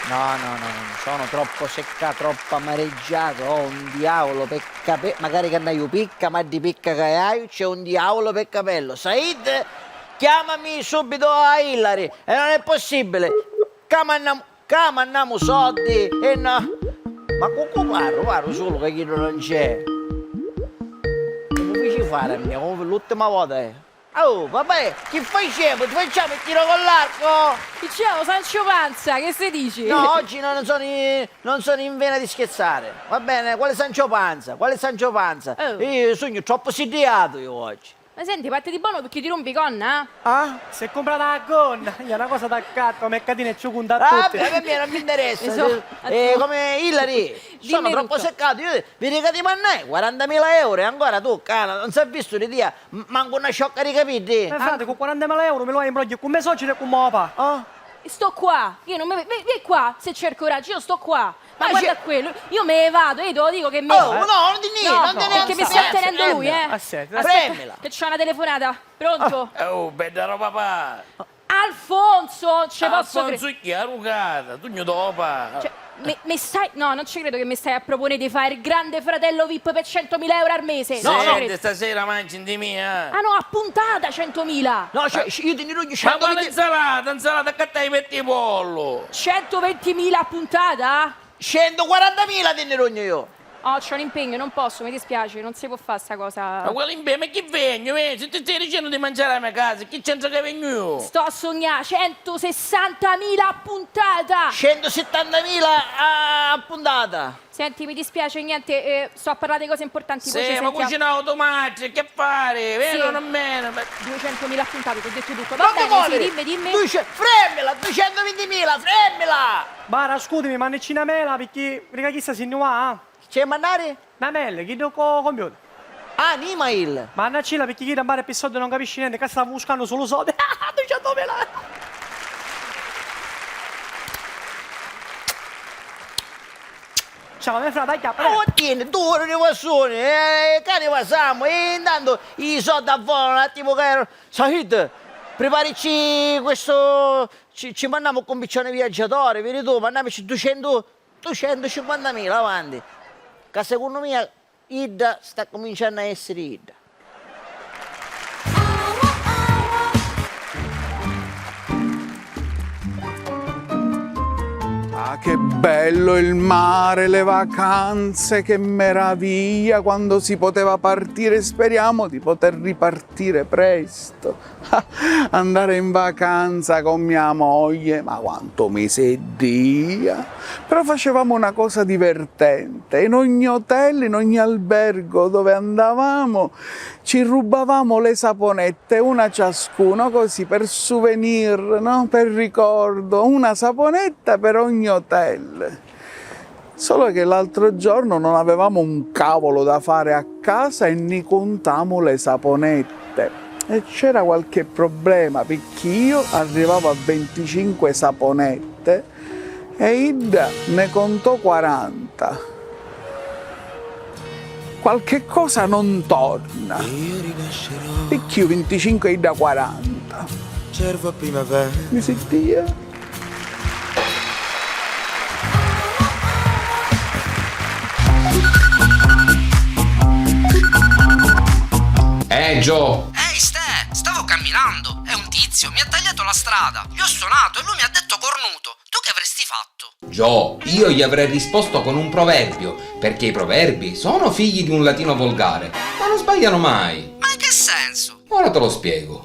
sono troppo seccato, troppo amareggiato, ho un diavolo per capello, magari che io picca, ma di picca che hai, c'è un diavolo per capello. Said, chiamami subito a Hillary, e non è possibile. Andiamo soldi, e no. Ma con paro solo che chi non c'è. Come ci fare a me, come l'ultima volta. Oh, vabbè, che facciamo? Ti facciamo il tiro con l'arco? Diciamo, Sancio Panza, che si dici? No, oggi non sono in vena di scherzare. Va bene, quale Sancio Panza? Oh. Io sono troppo sediato io oggi. Ma senti, parte di buono perché ti rompi gonna? Ah? Si è comprata la gonna, è una cosa da gatto, mercatino e ci conta a tutti. Per me non mi interessa. Esatto. Come Hillary, sono Dimmi troppo tutto. seccato. Io vedi che ti mannai 40.000 euro e ancora tu, cara, non si è visto di dia, manco una sciocca di capiti. Frate, con 40.000 euro me lo hai imbroglio con me soci e con me papà. Oh. Sto qua, io non mi... Vieni qua, se c'è il coraggio, io sto qua. Ma Ma guarda c'è- quello, io me ne vado, io te lo dico che me... Oh, no, non di niente, non te ne perché mi sta tenendo lui, Aspetta, premela. Che c'è una telefonata. Pronto? Oh, bella papà! Alfonso, ce posso Alfonso credere. chi è arrugata? Tu gli dopa! Cioè, mi stai... No, non ci credo che mi stai a proporre di fare il grande fratello VIP per 100.000 euro al mese. No, Non ci no, credo. stasera mangi di mia! Ah no, a puntata 100.000. No, cioè, io ti dirò gli Ma quale 120.000 insalata che te metti pollo? 120.000 a puntata? 140.000 te ne rogno io. Oh, c'ho un impegno, non posso, mi dispiace, non si può fare sta cosa. Ma quello in bene, ma chi vengo? Se ti stai dicendo di mangiare a mia casa, chi c'entra che vengo io? Sto a sognare 160.000 a puntata. 170.000 a puntata. Senti, mi dispiace, niente, sto a parlare di cose importanti. poi ci Sì, ma sentiamo. cucina automatico, che fare? Vero o non meno? 200.000 a puntata, ti ho detto tutto. Va Non ti bene, muovere. sì, dimmi. Fremmela, 220.000, fremmela. Bara, scusami, ma ne c'è una mela perché, raga, chissà se ne va, C'è mandare? una mela, chi do con computer. Ah, l'email. Ma una cilla perché chi da bare per soldi non capisce niente, che stava buscando solo soldi. 200.000! Ciao, mia frate, dai, chiappa. Oh, tieni, tu ora ne passoni, che ne passiamo, e intanto i soldi a volo, un attimo che... Sahid, preparici questo... Ci mandiamo con un piccione viaggiatore, vedi tu, mandiamoci 250.000 avanti. Che secondo me Ida sta cominciando a essere Ida. Ah, che bello il mare, le vacanze, che meraviglia quando si poteva partire. Speriamo di poter ripartire presto. Andare in vacanza con mia moglie, ma quanto mi sedia. Però facevamo una cosa divertente. In ogni hotel, in ogni albergo dove andavamo, ci rubavamo le saponette, una ciascuno, così per souvenir, no? Per ricordo, una saponetta per ogni hotel. Solo che l'altro giorno non avevamo un cavolo da fare a casa e ne contammo le saponette. E c'era qualche problema, perché io arrivavo a 25 saponette e Ida ne contò 40. Qualche cosa non torna. Perché io 25 e Ida 40. Cervo a primavera. Mi sentia? Gio! Ehi Ste, stavo camminando e un tizio mi ha tagliato la strada. Gli ho suonato e lui mi ha detto cornuto. Tu che avresti fatto? Gio, io gli avrei risposto con un proverbio, perché i proverbi sono figli di un latino volgare, ma non sbagliano mai. Ma in che senso? Ora te lo spiego.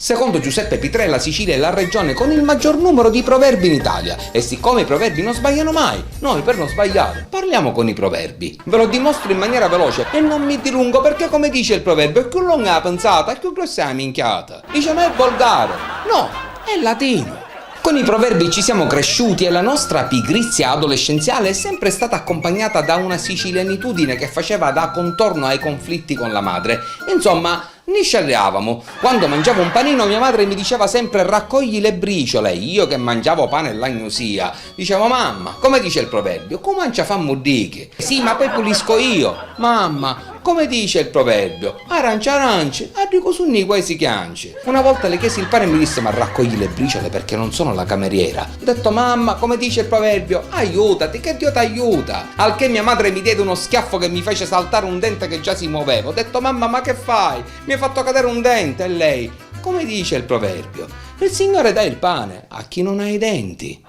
Secondo Giuseppe Pitrè, la Sicilia è la regione con il maggior numero di proverbi in Italia e siccome i proverbi non sbagliano mai, noi per non sbagliare parliamo con i proverbi. Ve lo dimostro in maniera veloce e non mi dilungo perché come dice il proverbio, più lunga la pensata, più grossa la minchiata. Dice ma è volgare. No, è latino. Con i proverbi ci siamo cresciuti e la nostra pigrizia adolescenziale è sempre stata accompagnata da una sicilianitudine che faceva da contorno ai conflitti con la madre. Insomma, ne scialleavamo. Quando mangiavo un panino mia madre mi diceva sempre raccogli le briciole. Io che mangiavo pane e l'agnosia dicevo mamma, come dice il proverbio, come mancia fa muddiche? Sì, ma poi pulisco io. Mamma, come dice il proverbio, arancia arance, arrico su quei si chiance. Una volta le chiesi il pane e mi disse, ma raccogli le briciole perché non sono la cameriera. Ho detto, mamma, come dice il proverbio, aiutati, che Dio ti aiuta. Al che mia madre mi diede uno schiaffo che mi fece saltare un dente che già si muoveva. Ho detto, mamma, ma che fai? Mi hai fatto cadere un dente. E lei, come dice il proverbio, il Signore dà il pane a chi non ha i denti.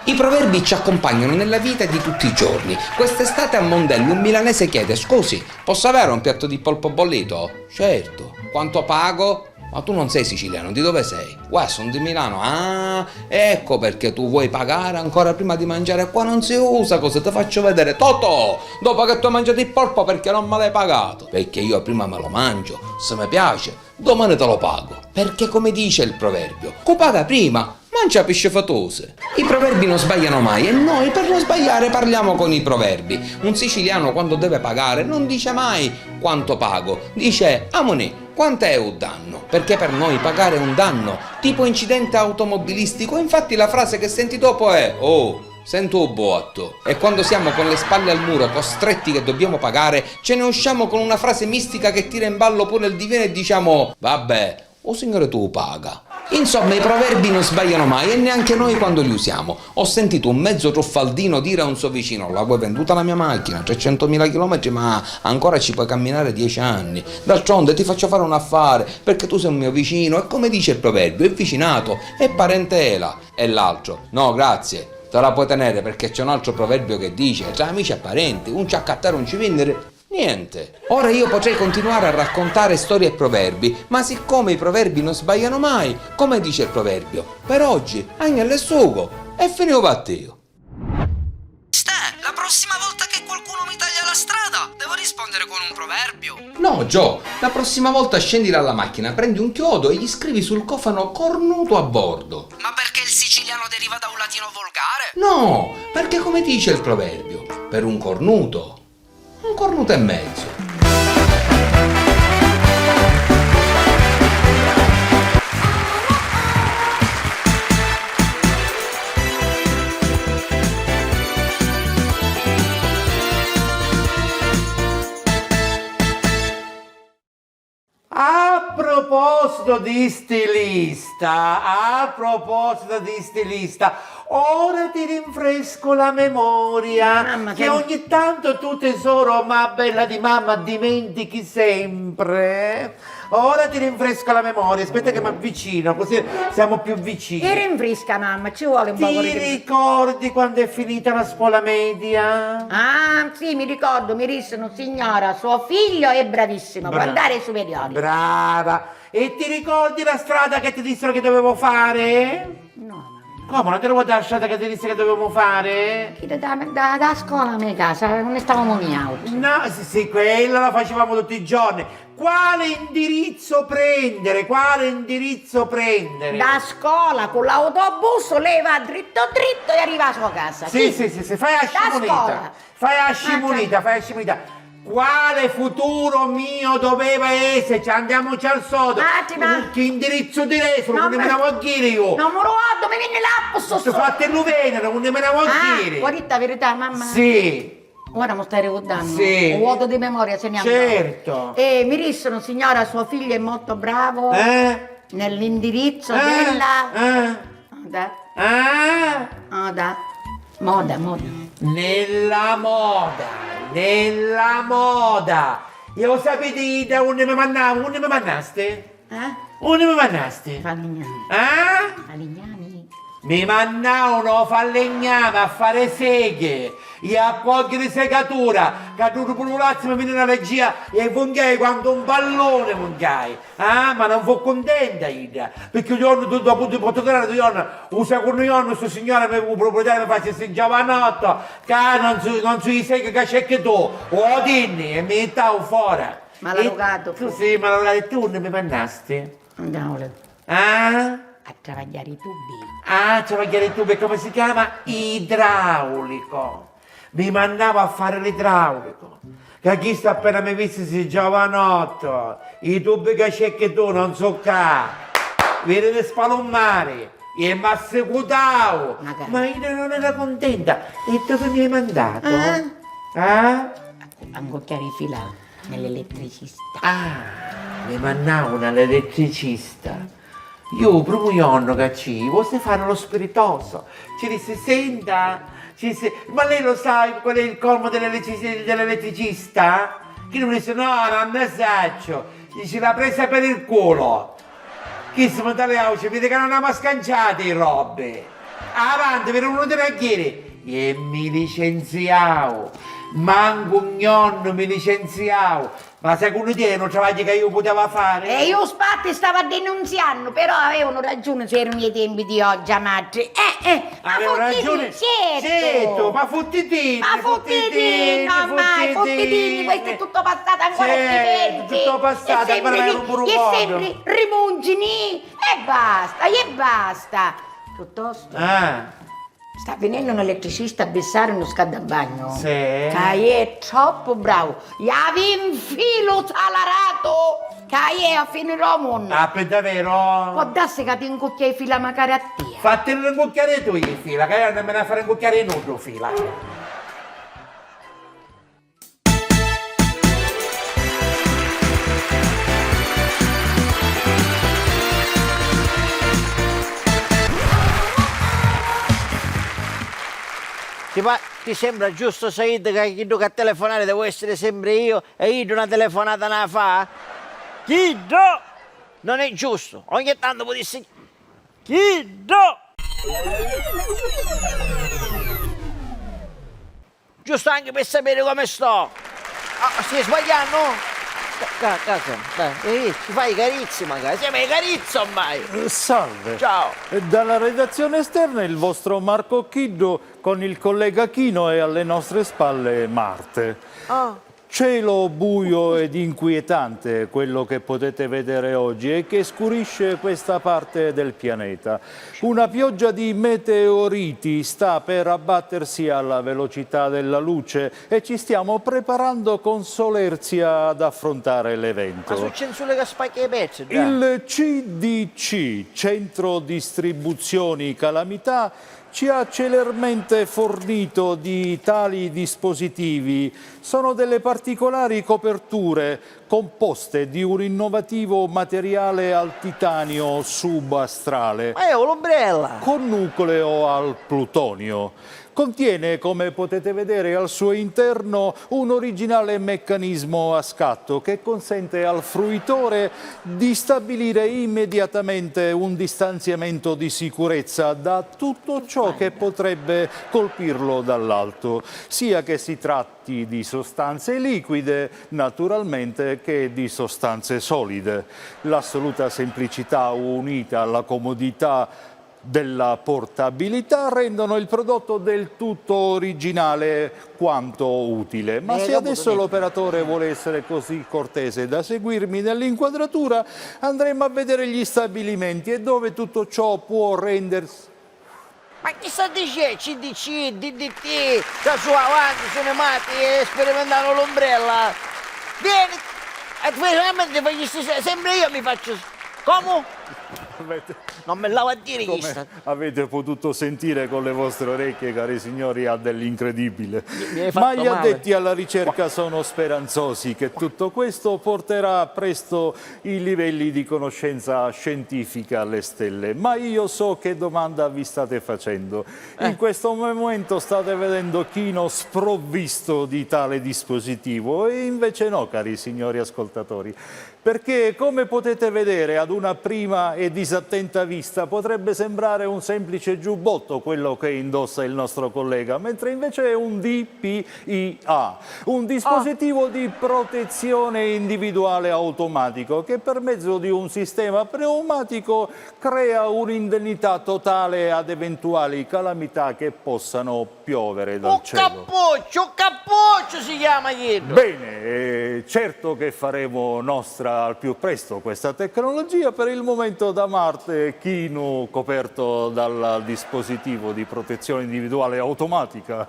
I proverbi ci accompagnano nella vita di tutti i giorni. Quest'estate a Mondello un milanese chiede, scusi, posso avere un piatto di polpo bollito? Certo. Quanto pago? Ma tu non sei siciliano, di dove sei? Guarda, sono di Milano. Ah, ecco perché tu vuoi pagare ancora prima di mangiare. Qua non si usa, cosa ti faccio vedere? Totò, dopo che tu hai mangiato il polpo perché non me l'hai pagato? Perché io prima me lo mangio, se mi piace, domani te lo pago. Perché come dice il proverbio, chi paga prima mangia pesce fatose. I proverbi non sbagliano mai e noi per non sbagliare parliamo con i proverbi. Un siciliano quando deve pagare non dice mai quanto pago, dice amoni, quant'è un danno? Perché per noi pagare è un danno, tipo incidente automobilistico. Infatti la frase che senti dopo è oh, sento un botto. E quando siamo con le spalle al muro costretti che dobbiamo pagare, ce ne usciamo con una frase mistica che tira in ballo pure il divino e diciamo vabbè, o Signore tu paga. Insomma, i proverbi non sbagliano mai e neanche noi quando li usiamo. Ho sentito un mezzo truffaldino dire a un suo vicino, la vuoi venduta la mia macchina, 300.000 km, ma ancora ci puoi camminare 10 anni. D'altronde ti faccio fare un affare perché tu sei un mio vicino e come dice il proverbio, è vicinato, è parentela. E l'altro, no grazie, te la puoi tenere perché c'è un altro proverbio che dice, tra amici e parenti, un ci accattare un ci vendere. Niente. Ora io potrei continuare a raccontare storie e proverbi, ma siccome i proverbi non sbagliano mai, come dice il proverbio, per oggi agnello e sugo e finivo battio. Ste, la prossima volta che qualcuno mi taglia la strada, devo rispondere con un proverbio. No Gio, la prossima volta scendi dalla macchina, prendi un chiodo e gli scrivi sul cofano cornuto a bordo. Ma perché il siciliano deriva da un latino volgare? No, perché come dice il proverbio, per un cornuto e mezzo. A proposito di stilista, ora ti rinfresco la memoria, Mamma, che ogni tanto tu tesoro, ma bella di mamma, dimentichi sempre. Ora ti rinfresco la memoria, aspetta che mi avvicino, così siamo più vicini. Che rinfresca, mamma, ci vuole un po' Ti di ricordi quando è finita la scuola media? Ah, sì, mi ricordo, mi dissero, signora, suo figlio è bravissimo, può andare ai superiori. Brava! E ti ricordi la strada che ti dissero che dovevo fare? No, Come, non te lo vuoi dare la strada che ti disse che dovevamo fare? da scuola a mia casa, non stavamo in auto. No, sì, quello lo facevamo tutti i giorni. Quale indirizzo prendere? Da scuola con l'autobus lei va dritto dritto e arriva alla sua casa. Sì, fai la scuola. scimunita, Quale futuro mio doveva esserci? Andiamoci al sodo. Che indirizzo direi? Non ne me ne voglio dire io. Non mi ricordo, mi viene l'appus. Sto fatto bene, non ne me ne voglio dire. Vuoi dire la verità, mamma? Sì. Ora mi stai ricordando? Sì. Un vuoto di memoria se ne andò. Certo. E mi dissero, signora, suo figlio è molto bravo nell'indirizzo della... Moda. Nella moda. Io sapete da unde mi mandavo? Unde mi mandaste? Unde mi mandaste? Falegnami. Falegnami. Mi mandavano a falegname, a fare seghe, e a cogliere segatura, che tu pure un attimo mi viene una regia e fungai quando un pallone fungai. Ma non fu contenta Ida, perché il giorno tu dopo ti posso dire, usa con il giorno, questo signore mi proprietario mi fa si giovanotto, che non si seghe che c'è che tu, o dinni, e mi stavo fuori. Malarogato. Sì, malarogato, e tu non mi mandasti? Andiamo. A travagliare i tubi. Travagliare i tubi, come si chiama? Idraulico. Mi mandavo a fare l'idraulico. Che chi sta appena mi visto si giovanotto. I tubi che c'è che tu non so che. Vedete spalommare. E mi assecutavo. Ma io non ero contenta. E dove mi hai mandato? A ingocchiare i filati. nell'elettricista. Mi mandavo un elettricista. Io, primo giorno che ci, vuoi fare lo spiritoso? Ci disse, senta, ma lei lo sa qual è il colmo dell'elettricista? Che mi disse, no, non ne saccio. Dice, l'ha presa per il culo. Chi si manda le auce, vede che non abbiamo scanciate le robe. Avanti, per uno dei raghieri. E mi licenziavo. Manco un giorno mi licenziavo. Ma secondo te non travagli che io potevo fare? E io spatti stavo denunziando, però avevano ragione se erano i tempi di oggi, madre. Avevo ragione. Certo, ma fottitini. Ma fottitini, ormai, fottitini, questo è tutto passato, ancora ti pensi? Tutto passato, ancora era un E burucoglio. sempre rimungini, e basta. Piuttosto, sta venendo un elettricista a bissare uno scaldabagno. Sì. Che è troppo bravo. Gli avevi un filo salarato, che è a finire mondo. Per davvero? Può darsi che ti incucchiai fila magari a te. Fatelo incucchiare tu in fila, che io non me ne fare incucchiare in altro fila. Ti sembra giusto, Said, che chi a telefonare devo essere sempre io e io una telefonata ne fa? Chiddo! Non è giusto. Ogni tanto può dire Chiddo! Giusto anche per sapere come sto. Stai sbagliando? Dai, ci fai carizzi magari. Siamo i carizzi ormai. Salve. Ciao. Dalla redazione esterna il vostro Marco Chiddo con il collega Chino e alle nostre spalle Marte. Cielo buio ed inquietante quello che potete vedere oggi e che scurisce questa parte del pianeta. Una pioggia di meteoriti sta per abbattersi alla velocità della luce e ci stiamo preparando con solerzia ad affrontare l'evento. Ma succede solo che spacchi i pezzi, già. Il CDC, Centro Distribuzioni Calamità, ci ha celermente fornito di tali dispositivi. Sono delle particolari coperture composte di un innovativo materiale al titanio subastrale. Ma io l'ombrella! Con nucleo al plutonio. Contiene, come potete vedere al suo interno, un originale meccanismo a scatto che consente al fruitore di stabilire immediatamente un distanziamento di sicurezza da tutto ciò che potrebbe colpirlo dall'alto, sia che si tratti di sostanze liquide, naturalmente, che di sostanze solide. L'assoluta semplicità unita alla comodità della portabilità rendono il prodotto del tutto originale quanto utile. Ma se adesso l'operatore vuole essere così cortese da seguirmi nell'inquadratura, andremo a vedere gli stabilimenti e dove tutto ciò può rendersi. Ma chi sta dicendo? CDC, DDT, da su avanti, sono matti e sperimentano l'ombrella. Vieni, veramente sempre io mi faccio. Come? Non me lavo a dire chi sta. Come avete potuto sentire con le vostre orecchie, cari signori, ha dell'incredibile. Ma gli addetti alla ricerca sono speranzosi che tutto questo porterà presto i livelli di conoscenza scientifica alle stelle. Ma io so che domanda vi state facendo. In questo momento state vedendo Chino sprovvisto di tale dispositivo e invece no, cari signori ascoltatori. Perché, come potete vedere ad una prima e disattenta vista, potrebbe sembrare un semplice giubbotto quello che indossa il nostro collega, mentre invece è un DPIA, un dispositivo di protezione individuale automatico che per mezzo di un sistema pneumatico crea un'indennità totale ad eventuali calamità che possano piovere dal cielo. Un cappuccio si chiama Chino. Bene, certo che faremo nostra al più presto questa tecnologia. Per il momento da Marte Chino coperto dal dispositivo di protezione individuale automatica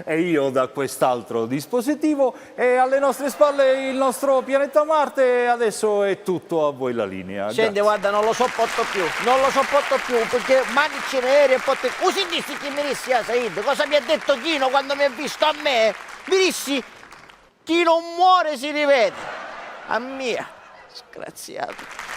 e io da quest'altro dispositivo e alle nostre spalle il nostro pianeta Marte. Adesso è tutto a voi la linea. Senti, guarda, non lo sopporto più perché manici aerei e potte. Così che mi dissi a Said, cosa mi ha detto Chino quando mi ha visto a me? Mi dissi Chi non muore si rivede. A mia, disgraziato.